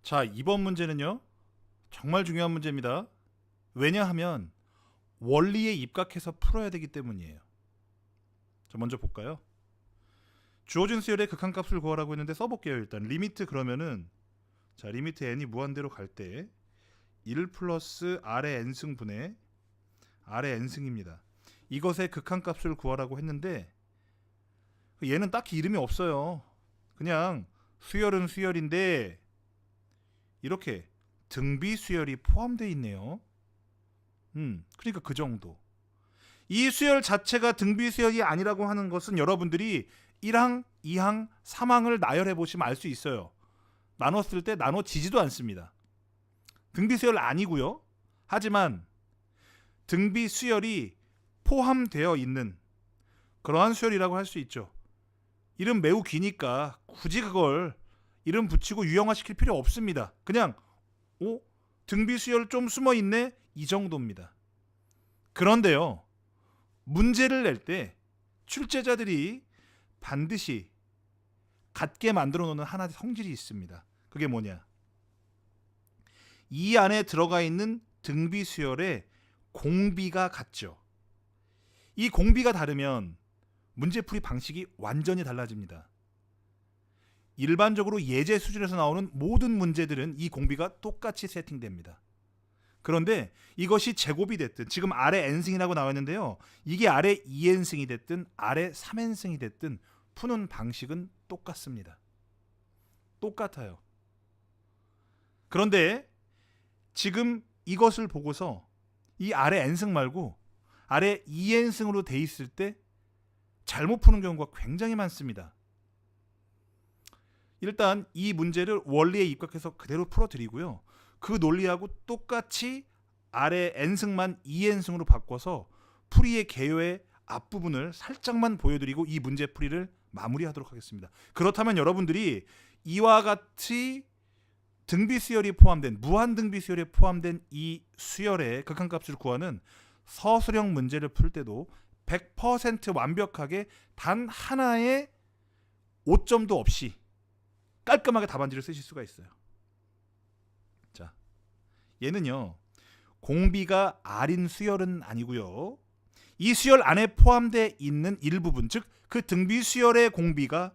자, 이번 문제는요. 정말 중요한 문제입니다. 왜냐하면 원리에 입각해서 풀어야 되기 때문이에요. 자, 먼저 볼까요? 주어진 수열의 극한값을 구하라고 했는데 써볼게요. 일단 리미트 그러면은 자 리미트 n이 무한대로 갈 때 1 플러스 r의 n승분의 r의 n승입니다. 이것의 극한값을 구하라고 했는데 얘는 딱히 이름이 없어요. 그냥 수열은 수열인데 이렇게 등비 수열이 포함되어 있네요. 그러니까 그 정도. 이 수열 자체가 등비 수열이 아니라고 하는 것은 여러분들이 1항, 2항, 3항을 나열해 보시면 알 수 있어요. 나눴을 때 나눠지지도 않습니다. 등비 수열 아니고요. 하지만 등비 수열이 포함되어 있는 그러한 수열이라고 할 수 있죠. 이름 매우 기니까 굳이 그걸 이름 붙이고 유형화시킬 필요 없습니다. 그냥 등비 수열 좀 숨어 있네 이 정도입니다. 그런데요. 문제를 낼 때 출제자들이 반드시 같게 만들어 놓는 하나의 성질이 있습니다. 그게 뭐냐? 이 안에 들어가 있는 등비 수열의 공비가 같죠. 이 공비가 다르면 문제풀이 방식이 완전히 달라집니다. 일반적으로 예제 수준에서 나오는 모든 문제들은 이 공비가 똑같이 세팅됩니다. 그런데 이것이 제곱이 됐든 지금 아래 n승이라고 나와 있는데요. 이게 아래 2n승이 됐든 아래 3n승이 됐든 푸는 방식은 똑같습니다. 똑같아요. 그런데 지금 이것을 보고서 이 아래 n승 말고 아래 2n승으로 돼 있을 때 잘못 푸는 경우가 굉장히 많습니다. 일단 이 문제를 원리에 입각해서 그대로 풀어드리고요. 그 논리하고 똑같이 아래 n승만 2n승으로 바꿔서 풀이의 개요의 앞부분을 살짝만 보여드리고 이 문제 풀이를 마무리하도록 하겠습니다. 그렇다면 여러분들이 이와 같이 등비 수열이 포함된 무한 등비 수열에 포함된 이 수열의 극한값을 구하는 서술형 문제를 풀 때도 100% 완벽하게 단 하나의 오점도 없이 깔끔하게 답안지를 쓰실 수가 있어요. 자, 얘는요. 공비가 R인 수열은 아니고요. 이 수열 안에 포함되어 있는 일부분, 즉 그 등비 수열의 공비가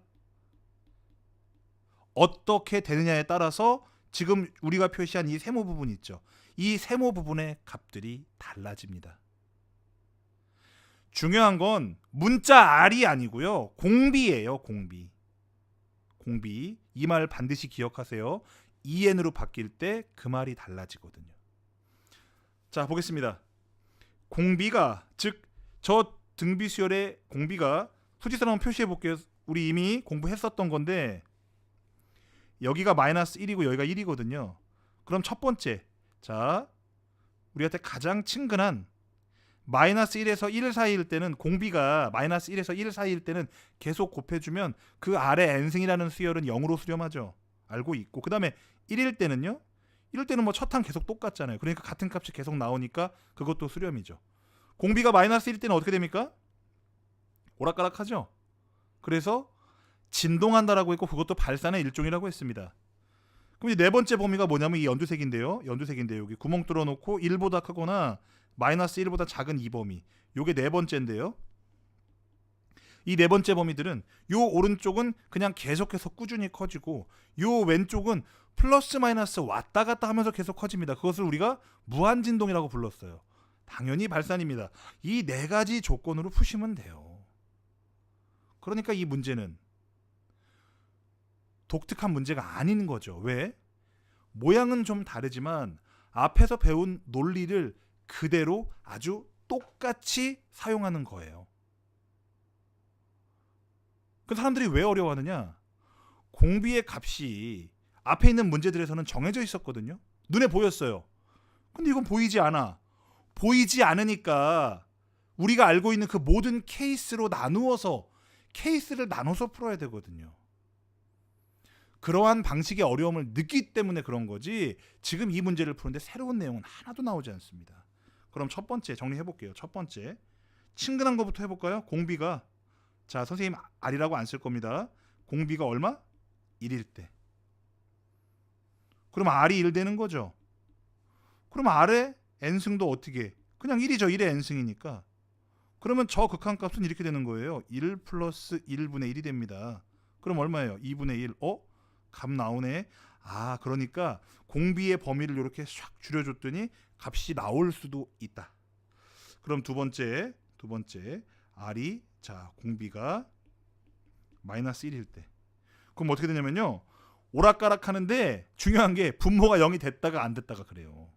어떻게 되느냐에 따라서 지금 우리가 표시한 이 세모 부분 있죠. 이 세모 부분의 값들이 달라집니다. 중요한 건 문자 R이 아니고요. 공비예요. 공비. 공비. 이 말 반드시 기억하세요. EN으로 바뀔 때 그 말이 달라지거든요. 자, 보겠습니다. 공비가 즉 저 등비 수열의 공비가 수지선 한번 표시해 볼게요. 우리 이미 공부했었던 건데 여기가 마이너스 1이고 여기가 1이거든요. 그럼 첫 번째, 자 우리한테 가장 친근한 마이너스 1에서 1 사이일 때는 공비가 마이너스 1에서 1 사이일 때는 계속 곱해주면 그 아래 n승이라는 수열은 0으로 수렴하죠. 알고 있고 그 다음에 1일 때는요. 1일 때는 뭐 첫 항 계속 똑같잖아요. 그러니까 같은 값이 계속 나오니까 그것도 수렴이죠. 공비가 마이너스 1일 때는 어떻게 됩니까? 오락가락하죠. 그래서 진동한다라고 했고 그것도 발산의 일종이라고 했습니다. 그럼 이제 네 번째 범위가 뭐냐면 이 연두색인데요. 연두색인데 여기 구멍 뚫어놓고 1보다 크거나 마이너스 1보다 작은 이 범위. 요게 네 번째인데요. 이 네 번째 범위들은 요 오른쪽은 그냥 계속해서 꾸준히 커지고 요 왼쪽은 플러스 마이너스 왔다 갔다 하면서 계속 커집니다. 그것을 우리가 무한진동이라고 불렀어요. 당연히 발산입니다. 이 네 가지 조건으로 푸시면 돼요. 그러니까 이 문제는 독특한 문제가 아닌 거죠. 왜? 모양은 좀 다르지만 앞에서 배운 논리를 그대로 아주 똑같이 사용하는 거예요. 그 사람들이 왜 어려워하느냐? 공비의 값이 앞에 있는 문제들에서는 정해져 있었거든요. 눈에 보였어요. 근데 이건 보이지 않아. 보이지 않으니까 우리가 알고 있는 그 모든 케이스로 케이스를 나눠서 풀어야 되거든요. 그러한 방식의 어려움을 느끼기 때문에 그런 거지 지금 이 문제를 푸는데 새로운 내용은 하나도 나오지 않습니다. 그럼 첫 번째 정리해볼게요. 첫 번째 친근한 것부터 해볼까요? 공비가 자 선생님 R이라고 안 쓸 겁니다. 공비가 얼마? 1일 때 그럼 R이 1 되는 거죠. 그럼 R의 n승도 어떻게? 그냥 1이죠. 1의 n승이니까. 그러면 저 극한값은 이렇게 되는 거예요. 1 플러스 1분의 1이 됩니다. 그럼 얼마예요? 2분의 1. 값 나오네. 그러니까 공비의 범위를 이렇게 샥 줄여줬더니 값이 나올 수도 있다. 그럼 두 번째 R이 공비가 마이너스 1일 때. 그럼 어떻게 되냐면요. 오락가락 하는데 중요한 게 분모가 0이 됐다가 안 됐다가 그래요.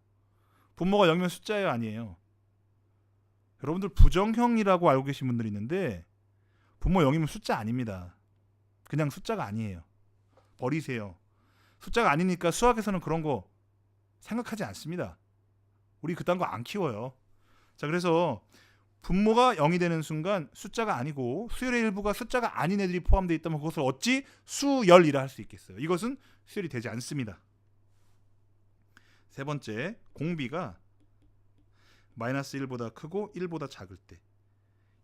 분모가 0이면 숫자예요, 아니에요? 여러분들 부정형이라고 알고 계신 분들이 있는데 분모 0이면 숫자 아닙니다. 그냥 숫자가 아니에요. 버리세요. 숫자가 아니니까 수학에서는 그런 거 생각하지 않습니다. 우리 그딴 거 안 키워요. 자, 그래서 분모가 0이 되는 순간 숫자가 아니고 수열의 일부가 숫자가 아닌 애들이 포함되어 있다면 그것을 어찌 수열이라 할 수 있겠어요. 이것은 수열이 되지 않습니다. 세 번째, 공비가 마이너스 1보다 크고 1보다 작을 때.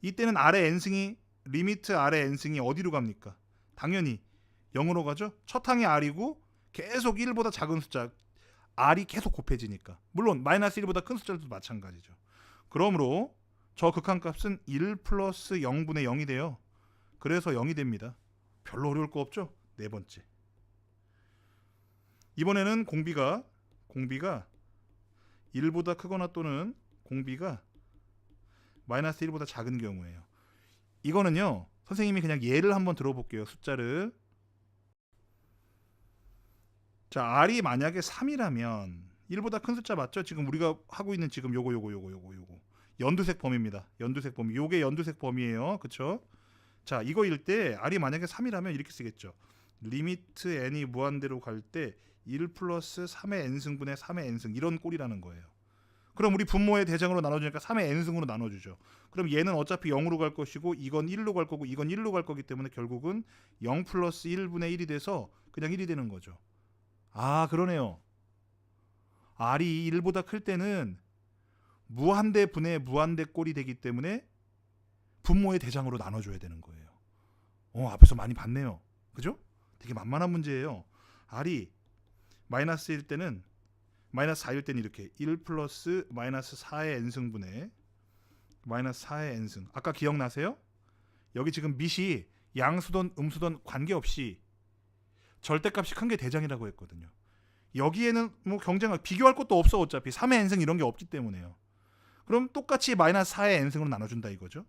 이때는 아래 n승이 리미트 아래 n승이 어디로 갑니까? 당연히 0으로 가죠. 첫 항이 r이고 계속 1보다 작은 숫자 r이 계속 곱해지니까. 물론 마이너스 1보다 큰 숫자도 마찬가지죠. 그러므로 저 극한값은 1 플러스 0분의 0이 돼요. 그래서 0이 됩니다. 별로 어려울 거 없죠? 네 번째. 이번에는 공비가 1보다 크거나 또는 공비가 마이너스 1보다 작은 경우예요. 이거는요. 선생님이 그냥 예를 한번 들어볼게요. 숫자를. 자, R이 만약에 3이라면 1보다 큰 숫자 맞죠? 지금 우리가 하고 있는 지금 요거 연두색 범위입니다. 연두색 범위. 요게 연두색 범위예요. 그쵸? 자, 이거일 때 R이 만약에 3이라면 이렇게 쓰겠죠. 리미트 n이 무한대로 갈 때 1 플러스 3의 n승분의 3의 n승 이런 꼴이라는 거예요. 그럼 우리 분모의 대장으로 나눠주니까 3의 n승으로 나눠주죠. 그럼 얘는 어차피 0으로 갈 것이고 이건 1로 갈 거고 이건 1로 갈 거기 때문에 결국은 0 플러스 1분의 1이 돼서 그냥 1이 되는 거죠. 그러네요. R이 1보다 클 때는 무한대 분의 무한대 꼴이 되기 때문에 분모의 대장으로 나눠줘야 되는 거예요. 앞에서 많이 봤네요. 그죠? 되게 만만한 문제예요. R이 마이너스일 때는 마이너스 4일 때는 이렇게 1 플러스 마이너스 4의 n승분의 마이너스 4의 n승. 아까 기억나세요? 여기 지금 밑이 양수든 음수든 관계없이 절대값이 큰 게 대장이라고 했거든요. 여기에는 뭐 경쟁할 비교할 것도 없어. 어차피 3의 n승 이런 게 없기 때문에요. 그럼 똑같이 마이너스 4의 n승으로 나눠준다 이거죠.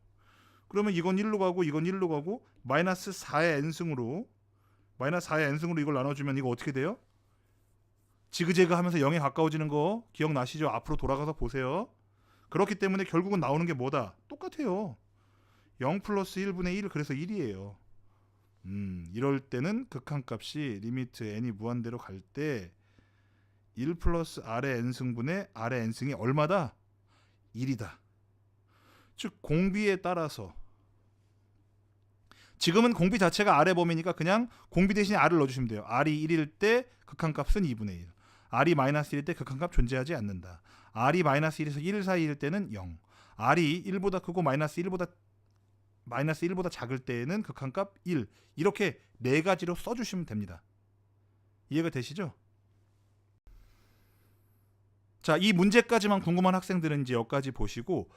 그러면 이건 1로 가고 이건 1로 가고 마이너스 4의 n승으로 이걸 나눠주면 이거 어떻게 돼요? 지그재그 하면서 0에 가까워지는 거 기억나시죠? 앞으로 돌아가서 보세요. 그렇기 때문에 결국은 나오는 게 뭐다? 똑같아요. 0 플러스 1분의 1 그래서 1이에요. 이럴 때는 극한값이 리미트 n이 무한대로 갈 때 1 플러스 r의 n승분의 r의 n승이 얼마다? 1이다. 즉 공비에 따라서 지금은 공비 자체가 r의 범위니까 그냥 공비 대신에 r을 넣어주시면 돼요. r이 1일 때 극한값은 2분의 1. r이 마이너스 1일 때 극한값 존재하지 않는다. r이 마이너스 1에서 1 사이일 때는 0. r이 1보다 크고 마이너스 1보다 작을 때에는 극한값 1. 이렇게 네 가지로 써주시면 됩니다. 이해가 되시죠? 자, 이 문제까지만 궁금한 학생들은 이제 여기까지 보시고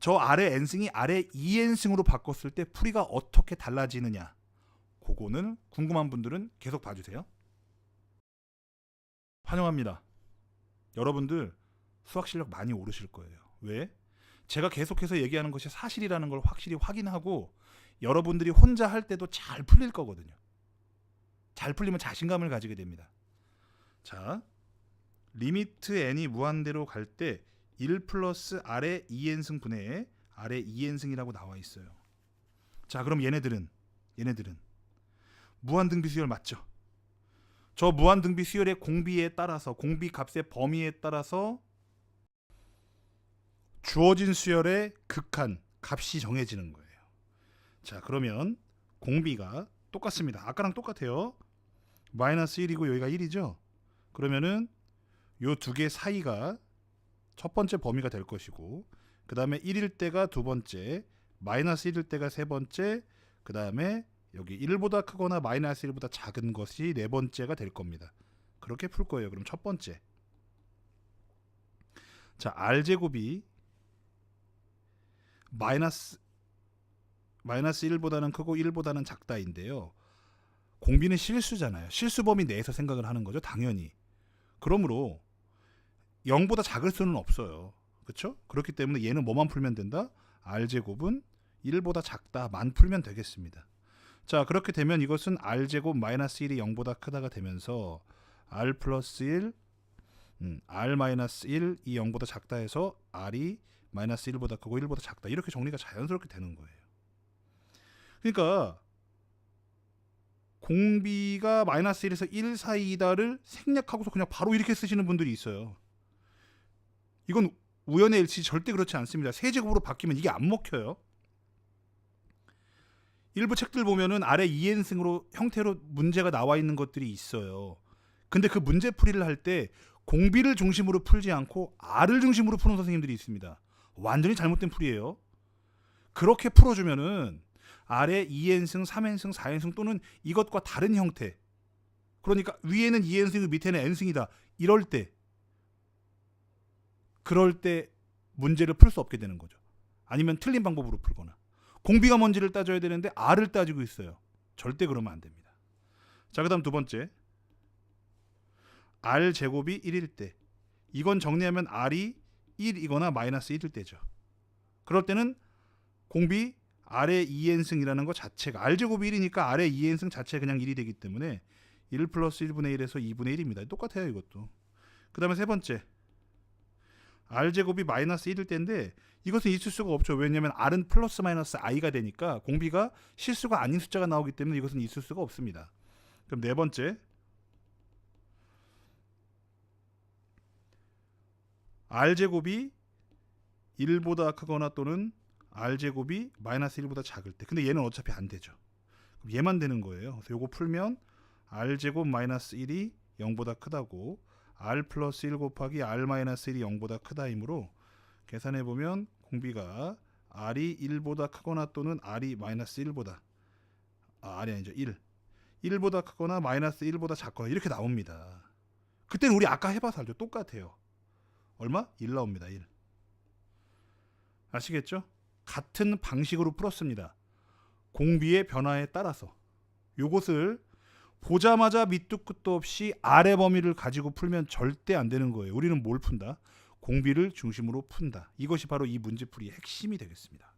저 아래 n승이 아래 2n승으로 바꿨을 때 풀이가 어떻게 달라지느냐 그거는 궁금한 분들은 계속 봐주세요. 환영합니다. 여러분들 수학 실력 많이 오르실 거예요. 왜? 제가 계속해서 얘기하는 것이 사실이라는 걸 확실히 확인하고 여러분들이 혼자 할 때도 잘 풀릴 거거든요. 잘 풀리면 자신감을 가지게 됩니다. 자, 리미트 n이 무한대로 갈 때 1 플러스 r의 2n승 분의 r의 2n승이라고 나와 있어요. 자, 그럼 얘네들은 무한등비 수열 맞죠? 저 무한등비 수열의 공비에 따라서 공비 값의 범위에 따라서 주어진 수열의 극한 값이 정해지는 거예요. 자, 그러면 공비가 똑같습니다. 아까랑 똑같아요. 마이너스 1이고 여기가 1이죠. 그러면은 요 두 개 사이가 첫 번째 범위가 될 것이고 그 다음에 1일 때가 두 번째, 마이너스 1일 때가 세 번째, 그 다음에 여기 1보다 크거나 마이너스 1보다 작은 것이 네 번째가 될 겁니다. 그렇게 풀 거예요. 그럼 첫 번째. 자, r제곱이 마이너스 1보다는 크고 1보다는 작다인데요. 공비는 실수잖아요. 실수 범위 내에서 생각을 하는 거죠. 당연히. 그러므로 0보다 작을 수는 없어요. 그렇죠? 그렇기 때문에 얘는 뭐만 풀면 된다? r제곱은 1보다 작다만 풀면 되겠습니다. 자, 그렇게 되면 이것은 r제곱 마이너스 1이 0보다 크다가 되면서 r 플러스 1, r 마이너스 1이 0보다 작다 해서 r이 마이너스 1보다 크고 1보다 작다. 이렇게 정리가 자연스럽게 되는 거예요. 그러니까 공비가 마이너스 1에서 1 사이다를 생략하고서 그냥 바로 이렇게 쓰시는 분들이 있어요. 이건 우연의 일치 절대 그렇지 않습니다. 세제곱으로 바뀌면 이게 안 먹혀요. 일부 책들 보면은 아래 2n승으로 형태로 문제가 나와 있는 것들이 있어요. 근데 그 문제 풀이를 할 때 공비를 중심으로 풀지 않고 r을 중심으로 푸는 선생님들이 있습니다. 완전히 잘못된 풀이에요. 그렇게 풀어주면은 아래 2n승, 3n승, 4n승 또는 이것과 다른 형태, 그러니까 위에는 2n승이고 밑에는 n승이다, 그럴 때 문제를 풀 수 없게 되는 거죠. 아니면 틀린 방법으로 풀거나. 공비가 뭔지를 따져야 되는데 r을 따지고 있어요. 절대 그러면 안 됩니다. 자, 그 다음 두 번째. r제곱이 1일 때, 이건 정리하면 r이 1이거나 마이너스 1일 때죠. 그럴 때는 공비 아래 2n승이라는 것 자체가, r제곱이 1이니까 아래 2n승 자체가 그냥 1이 되기 때문에 1 플러스 1분의 1에서 2분의 1입니다. 똑같아요, 이것도. 그 다음에 세 번째. r제곱이 마이너스 1일 때인데 이것은 있을 수가 없죠. 왜냐하면 r은 플러스 마이너스 i가 되니까 공비가 실수가 아닌 숫자가 나오기 때문에 이것은 있을 수가 없습니다. 그럼 네 번째. r제곱이 1보다 크거나 또는 r제곱이 마이너스 1보다 작을 때. 근데 얘는 어차피 안 되죠. 그럼 얘만 되는 거예요. 그래서 요거 풀면 r제곱 마이너스 1이 0보다 크다고, r 플러스 1 곱하기 r 마이너스 1이 0보다 크다이므로 계산해보면 공비가 r이 1보다 크거나 또는 r이 마이너스 1보다, r이 아니죠, 1보다 크거나 마이너스 1보다 작거나 이렇게 나옵니다. 그때는 우리 아까 해봐서 알죠. 똑같아요. 얼마? 1 나옵니다. 1. 아시겠죠? 같은 방식으로 풀었습니다. 공비의 변화에 따라서. 요것을 보자마자 밑도 끝도 없이 아래 범위를 가지고 풀면 절대 안 되는 거예요. 우리는 뭘 푼다? 공비를 중심으로 푼다. 이것이 바로 이 문제풀이의 핵심이 되겠습니다.